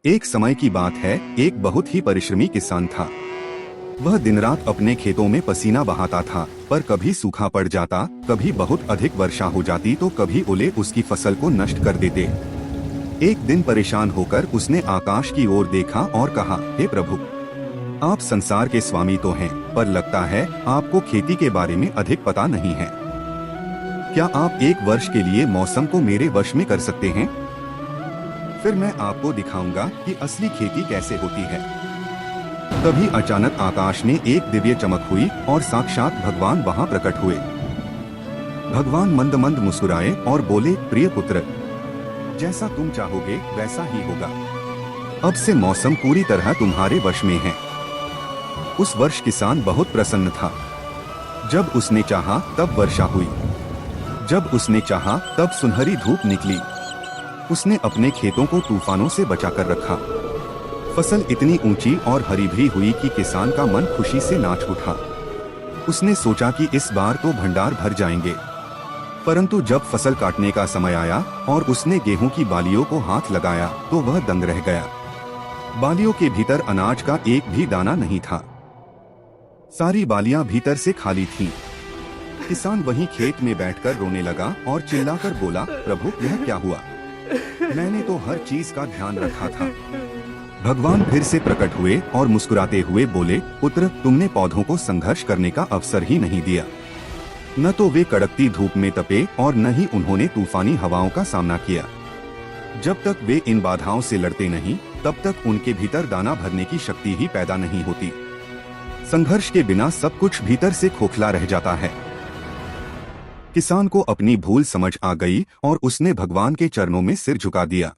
एक समय की बात है, एक बहुत ही परिश्रमी किसान था। वह दिन रात अपने खेतों में पसीना बहाता था, पर कभी सूखा पड़ जाता, कभी बहुत अधिक वर्षा हो जाती तो कभी ओले उसकी फसल को नष्ट कर देते। एक दिन परेशान होकर उसने आकाश की ओर देखा और कहा, हे प्रभु, आप संसार के स्वामी तो हैं, पर लगता है आपको खेती के बारे में अधिक पता नहीं है। क्या आप एक वर्ष के लिए मौसम को मेरे वश में कर सकते हैं? फिर मैं आपको दिखाऊंगा कि असली खेती कैसे होती है। तभी अचानक आकाश में एक दिव्य चमक हुई और साक्षात भगवान वहां प्रकट हुए। भगवान मंद मंद मुस्कुराए और बोले, प्रिय पुत्र, जैसा तुम चाहोगे वैसा ही होगा। अब से मौसम पूरी तरह तुम्हारे वश में है। उस वर्ष किसान बहुत प्रसन्न था। जब उसने चाहा तब वर्षा हुई, जब उसने चाहा तब सुनहरी धूप निकली। उसने अपने खेतों को तूफानों से बचाकर रखा। फसल इतनी ऊंची और हरी भरी हुई कि किसान का मन खुशी से नाच उठा। उसने सोचा कि इस बार तो भंडार भर जाएंगे। परंतु जब फसल काटने का समय आया और उसने गेहूं की बालियों को हाथ लगाया तो वह दंग रह गया। बालियों के भीतर अनाज का एक भी दाना नहीं था। सारी बालियां भीतर से खाली थीं। किसान वहीं खेत में बैठकर रोने लगा और चिल्लाकर बोला, प्रभु, यह क्या हुआ? मैंने तो हर चीज का ध्यान रखा था। भगवान फिर से प्रकट हुए और मुस्कुराते हुए बोले, पुत्र, तुमने पौधों को संघर्ष करने का अवसर ही नहीं दिया। न तो वे कड़कती धूप में तपे और न ही उन्होंने तूफानी हवाओं का सामना किया। जब तक वे इन बाधाओं से लड़ते नहीं, तब तक उनके भीतर दाना भरने की शक्ति ही पैदा नहीं होती। संघर्ष के बिना सब कुछ भीतर से खोखला रह जाता है। किसान को अपनी भूल समझ आ गई और उसने भगवान के चरणों में सिर झुका दिया।